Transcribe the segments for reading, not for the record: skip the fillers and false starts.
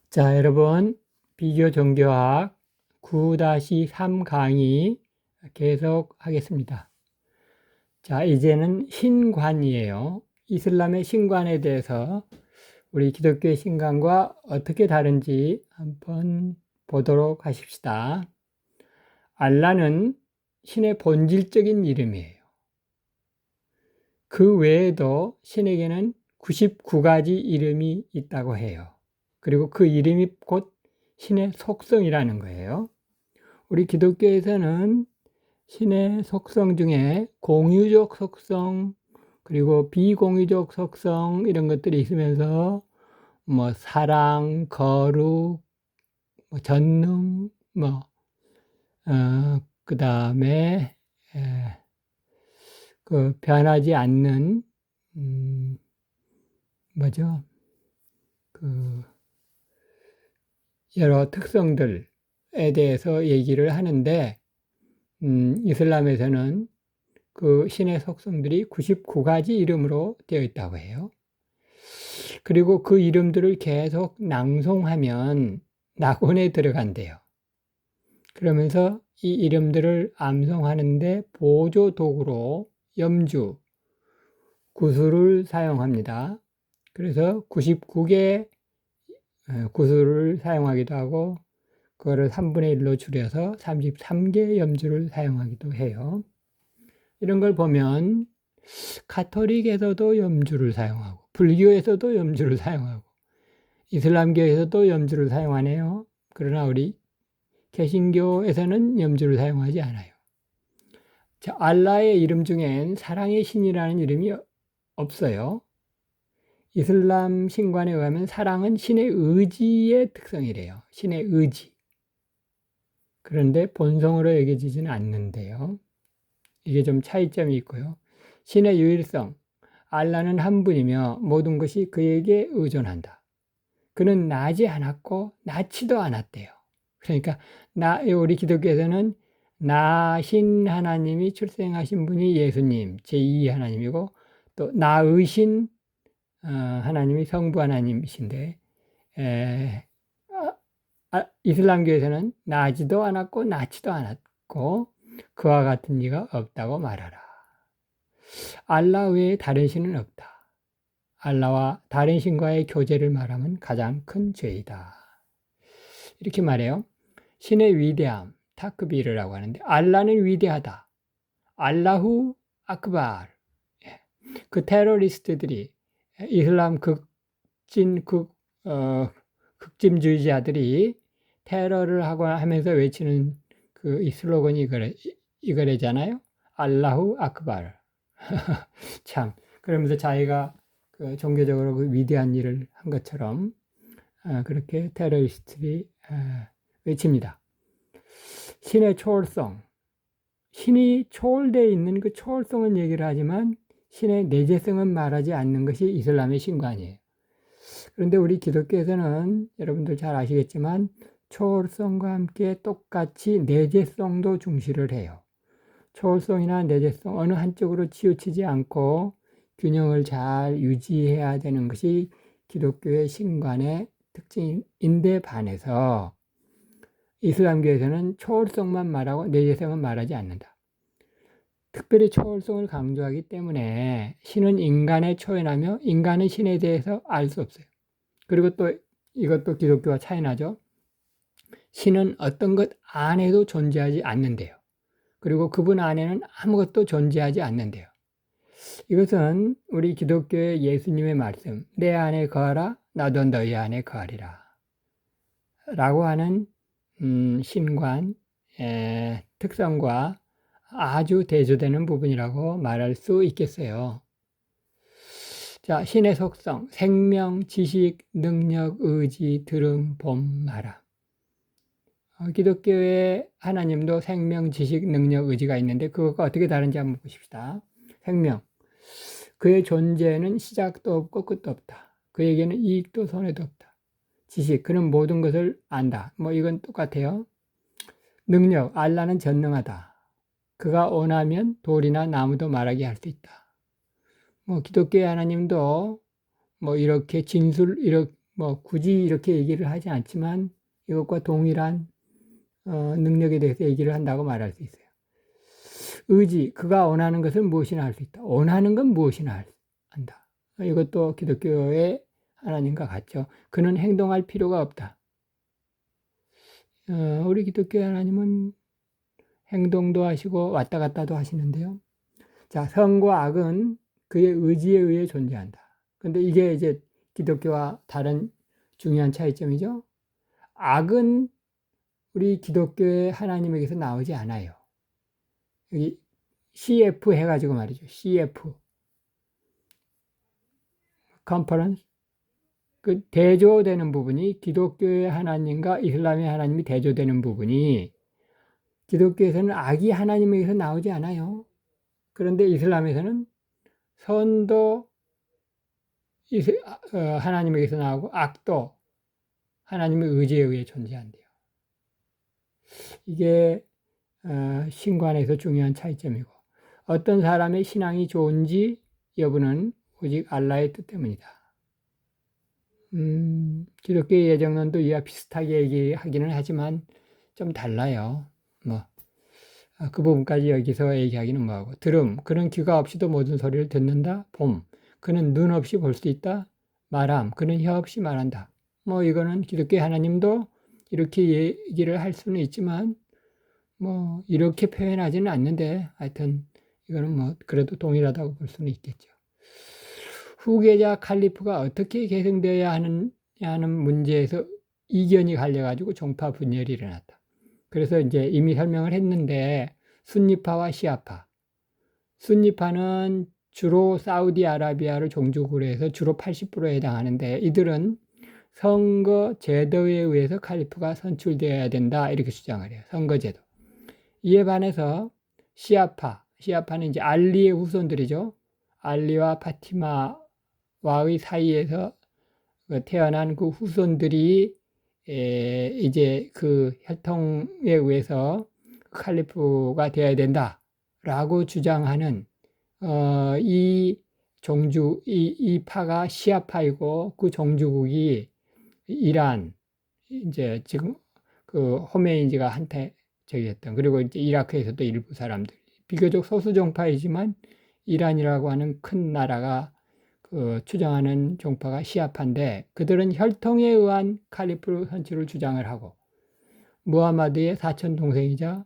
자, 여러분, 비교 종교학 9-3 강의 계속 하겠습니다. 자, 이제는 신관이에요. 이슬람의 신관에 대해서 우리 기독교의 신관과 어떻게 다른지 한번 보도록 하십시다. 알라는 신의 본질적인 이름이에요. 그 외에도 신에게는 99가지 이름이 있다고 해요. 그리고 그 이름이 곧 신의 속성이라는 거예요. 우리 기독교에서는 신의 속성 중에 공유적 속성, 그리고 비공유적 속성 이런 것들이 있으면서 뭐 사랑, 거룩, 전능, 그 다음에 그 변하지 않는 뭐죠? 그 여러 특성들에 대해서 얘기를 하는데 이슬람에서는 그 신의 속성들이 99가지 이름으로 되어 있다고 해요. 그리고 그 이름들을 계속 낭송하면 낙원에 들어간대요. 그러면서 이 이름들을 암송하는데 보조 도구로 염주, 구슬을 사용합니다. 그래서 99개 구슬을 사용하기도 하고 그거를 3분의 1로 줄여서 33개 염주를 사용하기도 해요. 이런 걸 보면 가톨릭에서도 염주를 사용하고 불교에서도 염주를 사용하고 이슬람교에서도 염주를 사용하네요. 그러나 우리 개신교에서는 염주를 사용하지 않아요. 자, 알라의 이름 중엔 사랑의 신이라는 이름이 없어요. 이슬람 신관에 의하면 사랑은 신의 의지의 특성이래요. 신의 의지. 그런데 본성으로 여겨지지는 않는데요. 이게 좀 차이점이 있고요. 신의 유일성. 알라는 한 분이며 모든 것이 그에게 의존한다. 그는 나지 않았고 낳지도 않았대요. 그러니까 우리 기독교에서는 나신 하나님이 출생하신 분이 예수님, 제2 하나님이고 또 나으신 하나님이 성부 하나님이신데 이슬람교에서는 나지도 않았고 낳지도 않았고 그와 같은 이가 없다고 말하라. 알라 외에 다른 신은 없다. 알라와 다른 신과의 교제를 말하면 가장 큰 죄이다. 이렇게 말해요. 신의 위대함, 타크비르라고 하는데 알라는 위대하다. 알라후 아크발. 그 테러리스트들이 이슬람 극진주의자들이 테러를 하고 하면서 외치는 이 슬로건이 이거래잖아요. 알라후 아크발. 참. 그러면서 자기가 종교적으로 그 위대한 일을 한 것처럼 그렇게 테러리스트들이 외칩니다. 신의 초월성. 신이 초월되어 있는 그 초월성은 얘기를 하지만 신의 내재성은 말하지 않는 것이 이슬람의 신관이에요. 그런데 우리 기독교에서는 여러분들 잘 아시겠지만 초월성과 함께 똑같이 내재성도 중시를 해요. 초월성이나 내재성 어느 한쪽으로 치우치지 않고 균형을 잘 유지해야 되는 것이 기독교의 신관의 특징인데 반해서 이슬람교에서는 초월성만 말하고 내재성은 말하지 않는다. 특별히 초월성을 강조하기 때문에 신은 인간에 초연하며 인간은 신에 대해서 알 수 없어요. 그리고 또 이것도 기독교와 차이 나죠. 신은 어떤 것 안에도 존재하지 않는데요. 그리고 그분 안에는 아무것도 존재하지 않는데요. 이것은 우리 기독교의 예수님의 말씀, 내 안에 거하라, 나도 너희 안에 거하리라 라고 하는 신관 특성과 아주 대조되는 부분이라고 말할 수 있겠어요. 자, 신의 속성, 생명, 지식, 능력, 의지, 들음, 봄, 마라. 기독교의 하나님도 생명, 지식, 능력, 의지가 있는데 그것과 어떻게 다른지 한번 보십시다. 생명, 그의 존재는 시작도 없고 끝도 없다. 그에게는 이익도 손해도 없다. 지식, 그는 모든 것을 안다. 이건 똑같아요. 능력, 알라는 전능하다. 그가 원하면 돌이나 나무도 말하게 할 수 있다. 기독교의 하나님도 이렇게 뭐 굳이 이렇게 얘기를 하지 않지만 이것과 동일한 능력에 대해서 얘기를 한다고 말할 수 있어요. 의지, 그가 원하는 것을 무엇이나 할 수 있다. 원하는 건 무엇이나 한다. 이것도 기독교의 하나님과 같죠. 그는 행동할 필요가 없다. 우리 기독교의 하나님은 행동도 하시고 왔다 갔다도 하시는데요. 자, 선과 악은 그의 의지에 의해 존재한다. 근데 이게 이제 기독교와 다른 중요한 차이점이죠. 악은 우리 기독교의 하나님에게서 나오지 않아요. 여기 CF 해가지고 말이죠. CF. 컨퍼런스. 그 대조되는 부분이 기독교의 하나님과 이슬람의 하나님이 대조되는 부분이 기독교에서는 악이 하나님에게서 나오지 않아요. 그런데 이슬람에서는 선도 하나님에게서 나오고 악도 하나님의 의지에 의해 존재한대요. 이게 신관에서 중요한 차이점이고 어떤 사람의 신앙이 좋은지 여부는 오직 알라의 뜻 때문이다. 기독교의 예정론도 이와 비슷하게 얘기하기는 하지만 좀 달라요. 그 부분까지 여기서 얘기하기는 뭐하고. 들음, 그는 귀가 없이도 모든 소리를 듣는다. 봄, 그는 눈 없이 볼 수 있다. 말함, 그는 혀 없이 말한다. 이거는 기독교의 하나님도 이렇게 얘기를 할 수는 있지만 이렇게 표현하지는 않는데 하여튼 이거는 그래도 동일하다고 볼 수는 있겠죠. 후계자 칼리프가 어떻게 계승되어야 하는 문제에서 이견이 갈려가지고 종파 분열이 일어났다. 그래서 이제 이미 설명을 했는데 순니파와 시아파. 순니파는 주로 사우디아라비아를 종주국으로 해서 주로 80%에 해당하는데 이들은 선거 제도에 의해서 칼리프가 선출되어야 된다 이렇게 주장을 해요. 선거 제도. 이에 반해서 시아파는 이제 알리의 후손들이죠. 알리와 파티마와의 사이에서 태어난 그 후손들이 이제 그 혈통에 의해서 칼리프가 되어야 된다라고 주장하는 이 파가 시아파이고 그 종주국이 이란 이제 지금 그 호메이니가 한테 저기 했던 그리고 이제 이라크에서도 일부 사람들 비교적 소수 종파이지만 이란이라고 하는 큰 나라가 그 주장하는 종파가 시아파인데 그들은 혈통에 의한 칼리프 선출을 주장을 하고 무하마드의 사촌 동생이자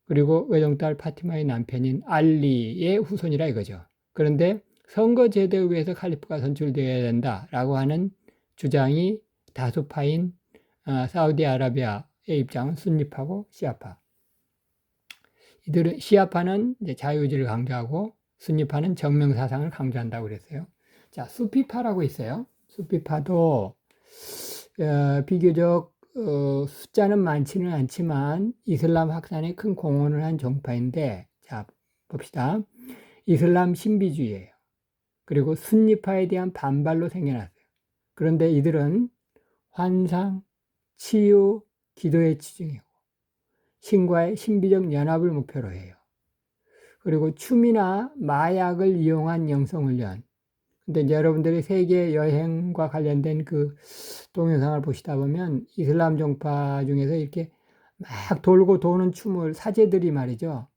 그리고 외동딸 파티마의 남편인 알리의 후손이라 이거죠. 그런데 선거 제도에 의해서 칼리프가 선출되어야 된다라고 하는 주장이 다수파인 사우디아라비아의 입장은 순니파고 시아파. 이들은 시아파는 이제 자유주의를 강조하고 순니파는 정명사상을 강조한다고 그랬어요. 자, 수피파라고 있어요. 수피파도 비교적 숫자는 많지는 않지만 이슬람 확산에 큰 공헌을 한 종파인데 자 봅시다. 이슬람 신비주의예요. 그리고 순니파에 대한 반발로 생겨났어요. 그런데 이들은 환상, 치유, 기도의 치중이고 신과의 신비적 연합을 목표로 해요. 그리고 춤이나 마약을 이용한 영성훈련. 근데 이제 여러분들이 세계 여행과 관련된 그 동영상을 보시다 보면 이슬람 종파 중에서 이렇게 막 돌고 도는 춤을 사제들이 말이죠.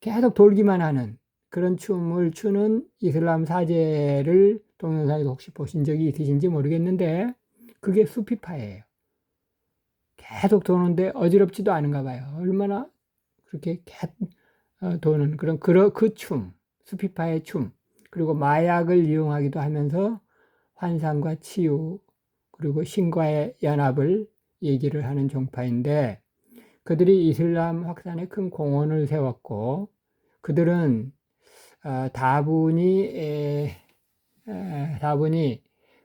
계속 돌기만 하는 그런 춤을 추는 이슬람 사제를 동영상에서 혹시 보신 적이 있으신지 모르겠는데 그게 수피파예요. 계속 도는데 어지럽지도 않은가 봐요. 얼마나 그렇게 도는 그 춤, 수피파의 춤. 그리고 마약을 이용하기도 하면서 환상과 치유 그리고 신과의 연합을 얘기를 하는 종파인데 그들이 이슬람 확산에 큰 공헌을 세웠고 그들은 다분히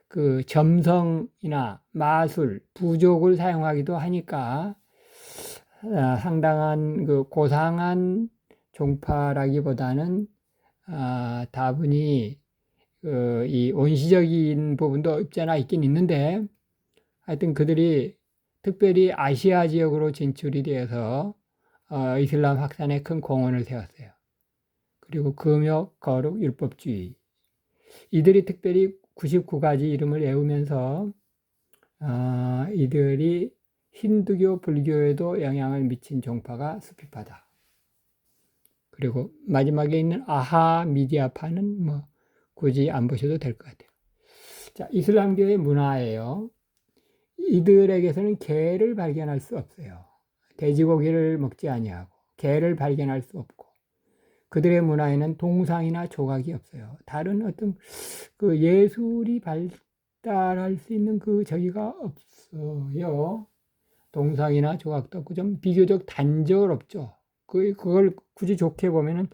그 점성이나 마술, 부족을 사용하기도 하니까 상당한 그 고상한 종파라기보다는 다분히 이 원시적인 부분도 없지 않아 있긴 있는데 하여튼 그들이 특별히 아시아 지역으로 진출이 되어서 이슬람 확산에 큰 공헌을 세웠어요. 그리고 금욕, 거룩, 율법주의 이들이 특별히 99가지 이름을 외우면서 이들이 힌두교, 불교에도 영향을 미친 종파가 스피파다. 그리고 마지막에 있는 아하 미디아파는 뭐 굳이 안 보셔도 될 것 같아요. 자, 이슬람교의 문화예요. 이들에게서는 개를 발견할 수 없어요. 돼지고기를 먹지 아니하고 개를 발견할 수 없고, 그들의 문화에는 동상이나 조각이 없어요. 다른 어떤 그 예술이 발달할 수 있는 그 저기가 없어요. 동상이나 조각도 없고 좀 비교적 단조롭죠. 그걸 굳이 좋게 보면은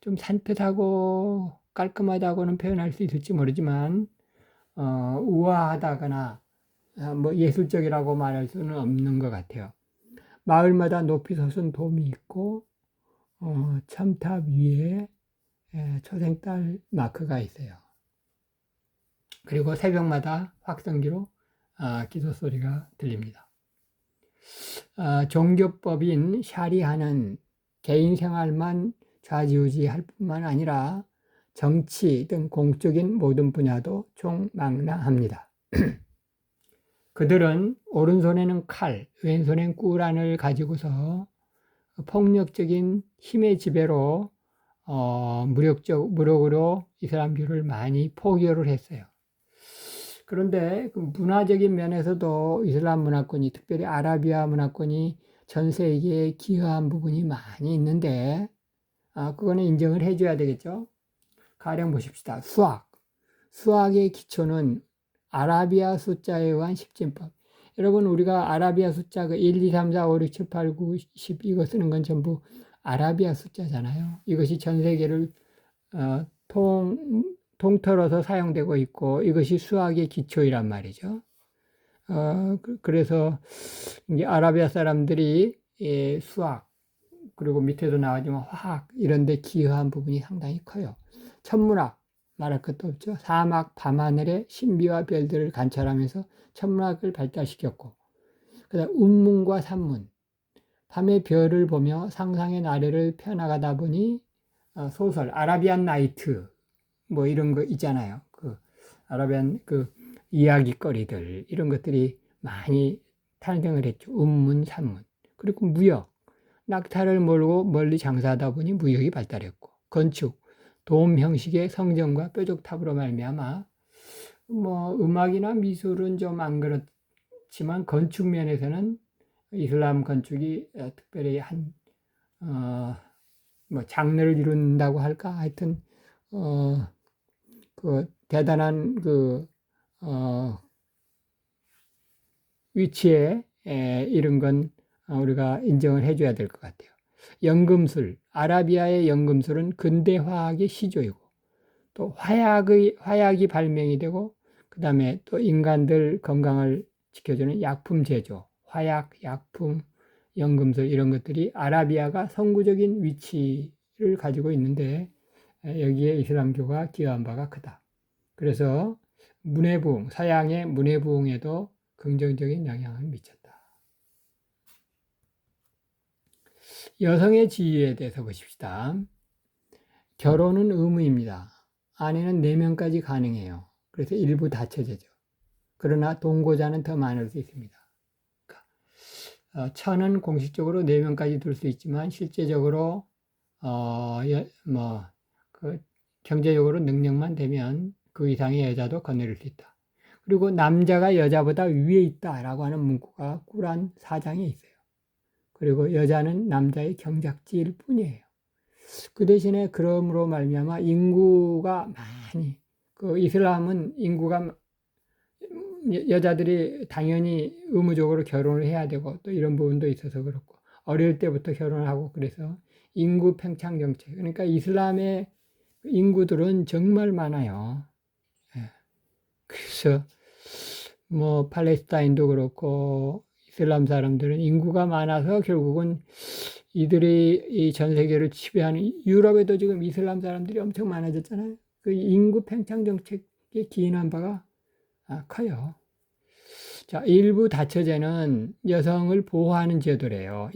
좀 산뜻하고 깔끔하다고는 표현할 수 있을지 모르지만, 우아하다거나 뭐 예술적이라고 말할 수는 없는 것 같아요. 마을마다 높이 솟은 돔이 있고, 첨탑 위에 초생달 마크가 있어요. 그리고 새벽마다 확성기로 기도 소리가 들립니다. 종교법인 샤리아는 개인 생활만 좌지우지할 뿐만 아니라 정치 등 공적인 모든 분야도 총망라합니다. 그들은 오른손에는 칼, 왼손엔 꾸란을 가지고서 폭력적인 힘의 지배로 무력으로 이슬람교를 많이 포교를 했어요. 그런데 그 문화적인 면에서도 이슬람 문화권이, 특별히 아라비아 문화권이 전 세계에 기여한 부분이 많이 있는데, 그거는 인정을 해줘야 되겠죠. 가령 보십시다. 수학의 기초는 아라비아 숫자에 의한 십진법. 여러분, 우리가 아라비아 숫자 그 1, 2, 3, 4, 5, 6, 7, 8, 9, 10 이거 쓰는 건 전부 아라비아 숫자잖아요. 이것이 전 세계를 통틀어서 사용되고 있고, 이것이 수학의 기초이란 말이죠. 그래서 이제 아라비아 사람들이 수학, 그리고 밑에도 나오지만 화학 이런 데 기여한 부분이 상당히 커요. 천문학 말할 것도 없죠. 사막 밤하늘의 신비와 별들을 관찰하면서 천문학을 발달시켰고, 그다음 운문과 산문, 밤의 별을 보며 상상의 나래를 펴나가다 보니 소설 아라비안 나이트 뭐 이런 거 있잖아요. 그 아라비안 그 이야기거리들 이런 것들이 많이 탄생을 했죠. 운문, 산문. 그리고 무역, 낙타를 몰고 멀리 장사하다 보니 무역이 발달했고, 건축, 돔 형식의 성전과 뾰족탑으로 말미암아 뭐 음악이나 미술은 좀 안 그렇지만 건축 면에서는 이슬람 건축이 특별히 뭐 장르를 이룬다고 할까? 하여튼 그 대단한 위치에 이런 건 우리가 인정을 해줘야 될 것 같아요. 연금술, 아라비아의 연금술은 근대 화학의 시조이고, 또 화약이 발명이 되고, 그 다음에 또 인간들 건강을 지켜주는 약품 제조, 화약, 약품, 연금술 이런 것들이 아라비아가 선구적인 위치를 가지고 있는데, 여기에 이슬람교가 기여한 바가 크다. 그래서 문해부흥, 서양의 문해부흥에도 긍정적인 영향을 미쳤다. 여성의 지위에 대해서 보십시다. 결혼은 의무입니다. 아내는 4명까지 가능해요. 그래서 일부 다처제죠. 그러나 동거자는 더 많을 수 있습니다. 처는 공식적으로 4명까지 둘 수 있지만 실제적으로 경제적으로 능력만 되면 그 이상의 여자도 거느릴 수 있다. 그리고 남자가 여자보다 위에 있다라고 하는 문구가 꾸란 4장에 있어요. 그리고 여자는 남자의 경작지일 뿐이에요. 그 대신에 그러므로 말미암아 인구가 많이, 그 이슬람은 인구가 여자들이 당연히 의무적으로 결혼을 해야 되고 또 이런 부분도 있어서 그렇고, 어릴 때부터 결혼을 하고, 그래서 인구 팽창 정책, 그러니까 이슬람의 인구들은 정말 많아요. 그래서 뭐 팔레스타인도 그렇고 이슬람 사람들은 인구가 많아서 결국은 이들이 이 전 세계를 지배하는, 유럽에도 지금 이슬람 사람들이 엄청 많아졌잖아요. 그 인구 팽창 정책에 기인한 바가 커요. 자, 일부 다처제는 여성을 보호하는 제도래요.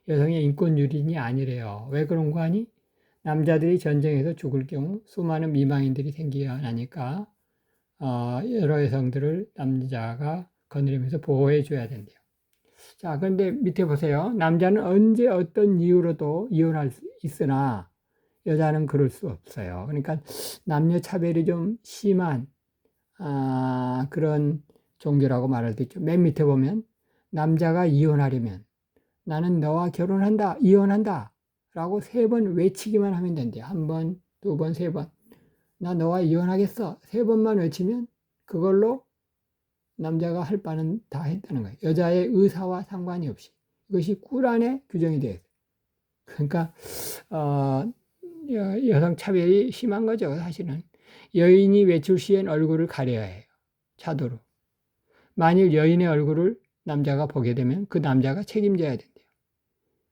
여성의 인권 유린이 아니래요. 왜 그런 거 아니? 남자들이 전쟁에서 죽을 경우 수많은 미망인들이 생겨나니까 여러 여성들을 남자가 거느리면서 보호해 줘야 된대요. 자, 그런데 밑에 보세요. 남자는 언제 어떤 이유로도 이혼할 수 있으나 여자는 그럴 수 없어요. 그러니까 남녀 차별이 좀 심한 그런 종교라고 말할 수 있죠. 맨 밑에 보면 남자가 이혼하려면 나는 너와 결혼한다, 이혼한다 라고 3번 외치기만 하면 된대요. 1번, 2번, 3번. 나 너와 이혼하겠어. 3번만 외치면 그걸로 남자가 할 바는 다 했다는 거예요. 여자의 의사와 상관이 없이. 이것이 꿀안에 규정이 되어 있어요. 그러니까 여성 차별이 심한 거죠. 사실은. 여인이 외출 시엔 얼굴을 가려야 해요. 차도로. 만일 여인의 얼굴을 남자가 보게 되면 그 남자가 책임져야 된대요.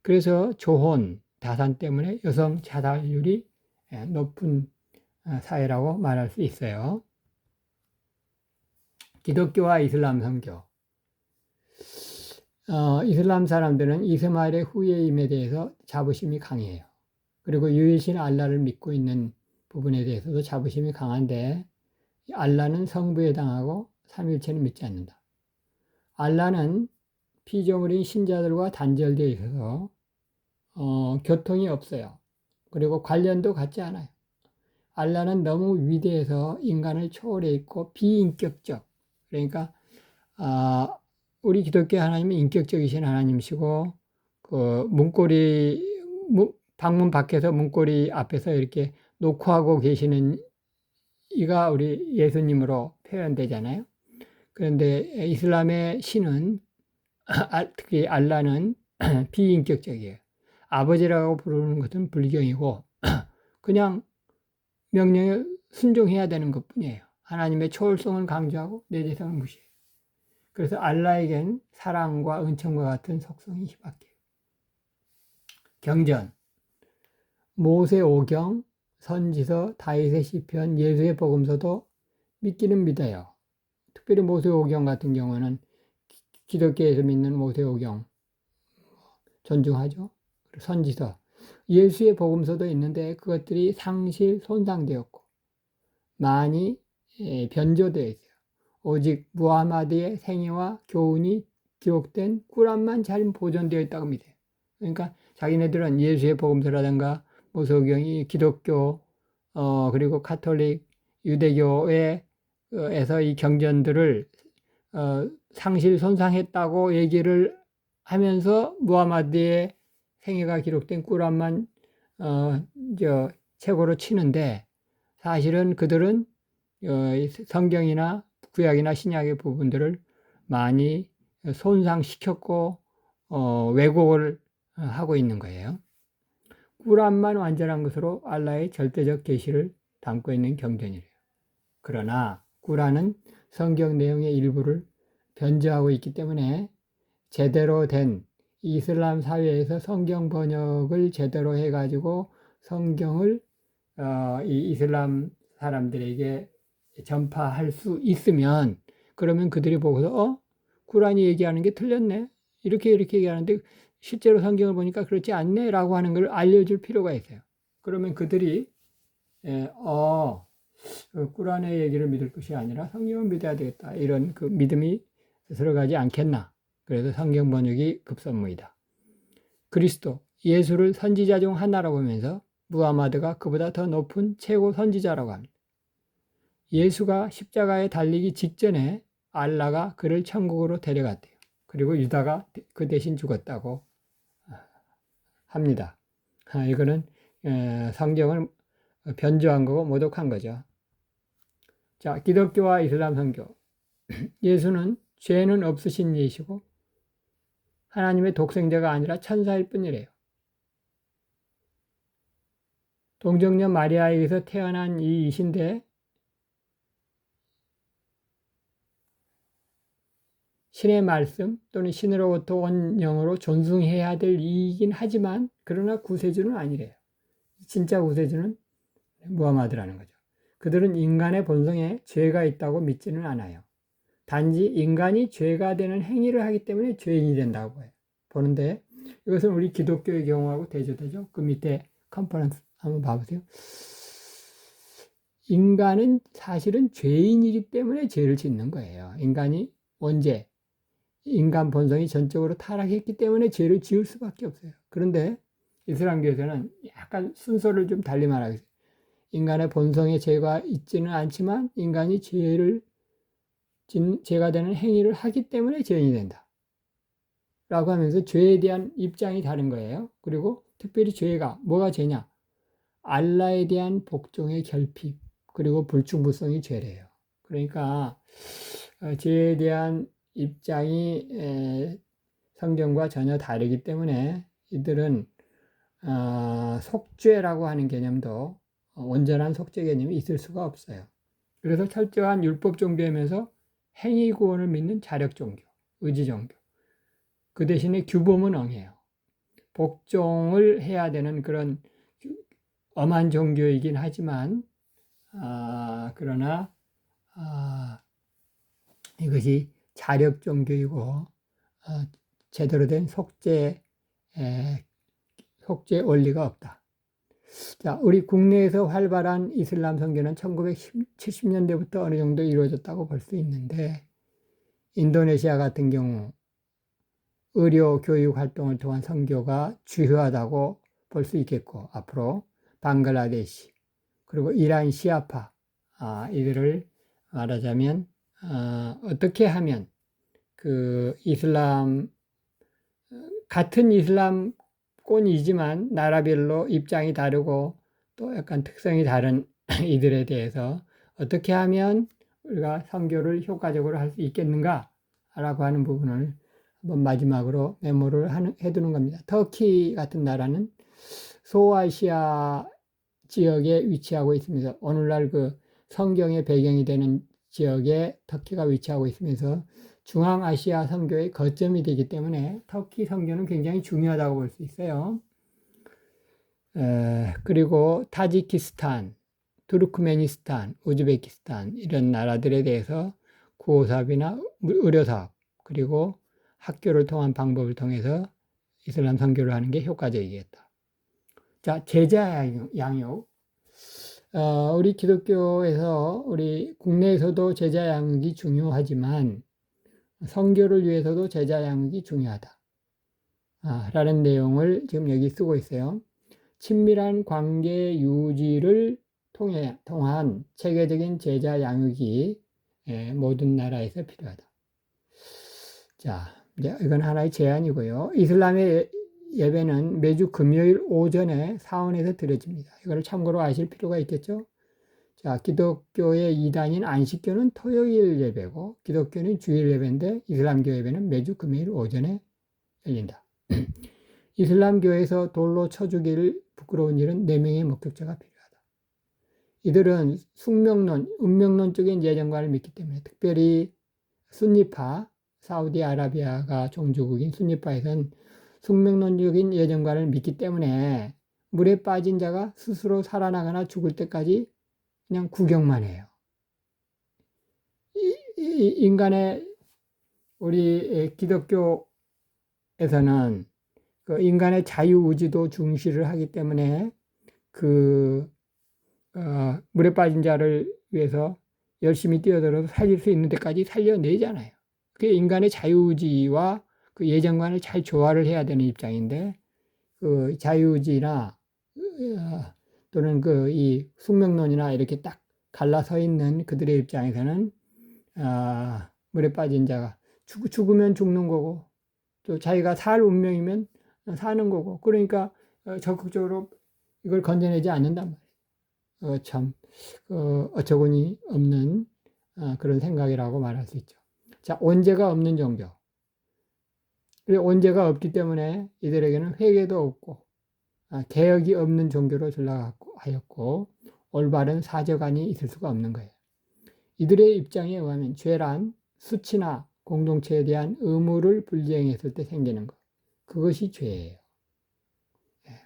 그래서 조혼, 다산 때문에 여성 자살률이 높은 사회라고 말할 수 있어요. 기독교와 이슬람 선교. 이슬람 사람들은 이스마엘의 후예임에 대해서 자부심이 강해요. 그리고 유일신 알라를 믿고 있는 부분에 대해서도 자부심이 강한데 알라는 성부에 해당하고 삼위일체는 믿지 않는다. 알라는 피조물인 신자들과 단절되어 있어서 교통이 없어요. 그리고 관련도 갖지 않아요. 알라는 너무 위대해서 인간을 초월해 있고 비인격적. 그러니까 우리 기독교 하나님은 인격적이신 하나님이시고 그 방문 밖에서 문고리 앞에서 이렇게 녹화하고 계시는 이가 우리 예수님으로 표현되잖아요. 그런데 이슬람의 신은 특히 알라는 비인격적이에요. 아버지라고 부르는 것은 불경이고 그냥 명령에 순종해야 되는 것뿐이에요. 하나님의 초월성을 강조하고 내재성을 무시해요. 그래서 알라에겐 사랑과 은총과 같은 속성이 희박해요. 경전, 모세오경, 선지서, 다윗의 시편, 예수의 복음서도 믿기는 믿어요. 특별히 모세오경 같은 경우는 기독교에서 믿는 모세오경 존중하죠. 선지서, 예수의 복음서도 있는데 그것들이 상실 손상되었고 많이 변조되어 있어요. 오직 무하마드의 생애와 교훈이 기록된 꾸란만 잘 보존되어 있다고 믿어요. 그러니까 자기네들은 예수의 복음서라든가 모세오경이 기독교 그리고 카톨릭 유대교에서 이 경전들을 상실 손상했다고 얘기를 하면서 무하마드의 생애가 기록된 꾸란만 최고로 치는데 사실은 그들은 성경이나 구약이나 신약의 부분들을 많이 손상시켰고 왜곡을 하고 있는 거예요. 꾸란만 완전한 것으로 알라의 절대적 계시를 담고 있는 경전이래요. 그러나 꾸란은 성경 내용의 일부를 변조하고 있기 때문에 제대로 된 이슬람 사회에서 성경 번역을 제대로 해가지고 성경을 이 이슬람 사람들에게 전파할 수 있으면 그러면 그들이 보고서 꾸란이 얘기하는 게 틀렸네 이렇게 얘기하는데 실제로 성경을 보니까 그렇지 않네 라고 하는 걸 알려줄 필요가 있어요. 그러면 그들이 꾸란의 얘기를 믿을 것이 아니라 성경을 믿어야 되겠다 이런 그 믿음이 들어가지 않겠나. 그래서 성경 번역이 급선무이다. 그리스도 예수를 선지자 중 하나라고 보면서 무하마드가 그보다 더 높은 최고 선지자라고 합니다. 예수가 십자가에 달리기 직전에 알라가 그를 천국으로 데려갔대요. 그리고 유다가 그 대신 죽었다고 합니다. 이거는 성경을 변조한 거고 모독한 거죠. 자, 기독교와 이슬람 선교. 예수는 죄는 없으신 예시고 하나님의 독생자가 아니라 천사일 뿐이래요. 동정녀 마리아에게서 태어난 이 이신데 신의 말씀 또는 신으로부터 온 영으로 존중해야 될 이이긴 하지만 그러나 구세주는 아니래요. 진짜 구세주는 무하마드라는 거죠. 그들은 인간의 본성에 죄가 있다고 믿지는 않아요. 단지 인간이 죄가 되는 행위를 하기 때문에 죄인이 된다고 보는데 이것은 우리 기독교의 경우하고 대조되죠. 그 밑에 컨퍼런스 한번 봐보세요. 인간은 사실은 죄인이기 때문에 죄를 짓는 거예요. 인간이 원죄, 인간 본성이 전적으로 타락했기 때문에 죄를 지을 수밖에 없어요. 그런데 이슬람교에서는 약간 순서를 좀 달리 말하겠어요. 인간의 본성에 죄가 있지는 않지만 인간이 죄가 되는 행위를 하기 때문에 죄인이 된다. 라고 하면서 죄에 대한 입장이 다른 거예요. 그리고 특별히 죄가 뭐가 죄냐? 알라에 대한 복종의 결핍 그리고 불충분성이 죄래요. 그러니까 죄에 대한 입장이 성경과 전혀 다르기 때문에 이들은 속죄라고 하는 개념도 온전한 속죄 개념이 있을 수가 없어요. 그래서 철저한 율법 종교이면서 행위 구원을 믿는 자력 종교, 의지 종교. 그 대신에 규범은 엉해요. 복종을 해야 되는 그런 엄한 종교이긴 하지만 그러나 이것이 자력 종교이고 제대로 된 속죄 원리가 없다. 자, 우리 국내에서 활발한 이슬람 선교는 1970년대부터 어느 정도 이루어졌다고 볼 수 있는데 인도네시아 같은 경우 의료 교육 활동을 통한 선교가 주요하다고 볼 수 있겠고 앞으로 방글라데시 그리고 이란 시아파 이들을 말하자면 어떻게 하면 그 이슬람 같은 이슬람권이지만 나라별로 입장이 다르고 또 약간 특성이 다른 이들에 대해서 어떻게 하면 우리가 선교를 효과적으로 할 수 있겠는가 라고 하는 부분을 한번 마지막으로 메모를 해두는 겁니다. 터키 같은 나라는 소아시아 지역에 위치하고 있습니다. 오늘날 그 성경의 배경이 되는 지역에 터키가 위치하고 있으면서 중앙아시아 선교의 거점이 되기 때문에 터키 선교는 굉장히 중요하다고 볼 수 있어요. 그리고 타지키스탄, 투르크메니스탄, 우즈베키스탄 이런 나라들에 대해서 구호사업이나 의료사업 그리고 학교를 통한 방법을 통해서 이슬람 선교를 하는 게 효과적이겠다. 자, 제자 양육. 우리 기독교에서 우리 국내에서도 제자 양육이 중요하지만 선교를 위해서도 제자 양육이 중요하다. 라는 내용을 지금 여기 쓰고 있어요. 친밀한 관계 유지를 통한 체계적인 제자 양육이 모든 나라에서 필요하다. 자, 이건 하나의 제안이고요. 이슬람의 예배는 매주 금요일 오전에 사원에서 드려집니다. 이걸 참고로 아실 필요가 있겠죠? 자, 기독교의 이단인 안식교는 토요일 예배고 기독교는 주일 예배인데 이슬람교 예배는 매주 금요일 오전에 열린다. 이슬람교에서 돌로 쳐 죽일 부끄러운 일은 4명의 목격자가 필요하다. 이들은 숙명론, 운명론적인 예정관을 믿기 때문에 특별히 순니파, 사우디아라비아가 종주국인 순니파에서는 숙명론적인 예정관을 믿기 때문에 물에 빠진 자가 스스로 살아나거나 죽을 때까지 그냥 구경만 해요. 인간의 우리 기독교에서는 그 인간의 자유의지도 중시를 하기 때문에 물에 빠진 자를 위해서 열심히 뛰어들어서 살릴 수 있는 데까지 살려내잖아요. 그게 인간의 자유의지와 그 예정관을 잘 조화를 해야 되는 입장인데 그 자유의지나 또는 이 숙명론이나 이렇게 딱 갈라서 있는 그들의 입장에서는 물에 빠진 자가 죽으면 죽는 거고 또 자기가 살 운명이면 사는 거고 그러니까 적극적으로 이걸 건져내지 않는단 말이에요. 참 어처구니 없는 그런 생각이라고 말할 수 있죠. 자, 원죄가 없는 종교. 원죄가 없기 때문에 이들에게는 회개도 없고 개혁이 없는 종교로 전락하였고 올바른 사제관이 있을 수가 없는 거예요. 이들의 입장에 의하면 죄란 수치나 공동체에 대한 의무를 불이행했을 때 생기는 것. 그것이 죄예요.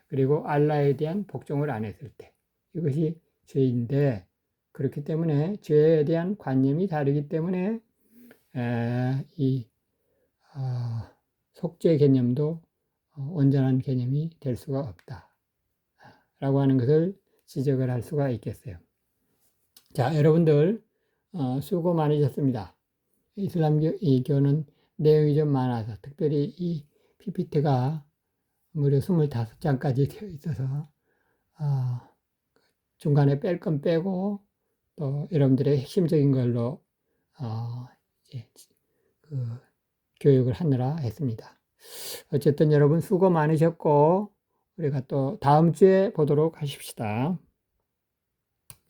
그리고 알라에 대한 복종을 안 했을 때. 이것이 죄인데 그렇기 때문에 죄에 대한 관념이 다르기 때문에 이 속죄 개념도 온전한 개념이 될 수가 없다. 라고 하는 것을 지적을 할 수가 있겠어요. 자, 여러분들 수고 많으셨습니다. 이슬람교는 내용이 좀 많아서 특별히 이 PPT가 무려 25장까지 되어 있어서 중간에 뺄 건 빼고 또 여러분들의 핵심적인 걸로 이제 그 교육을 하느라 했습니다. 어쨌든 여러분 수고 많으셨고 우리가 또 다음 주에 보도록 하십시다.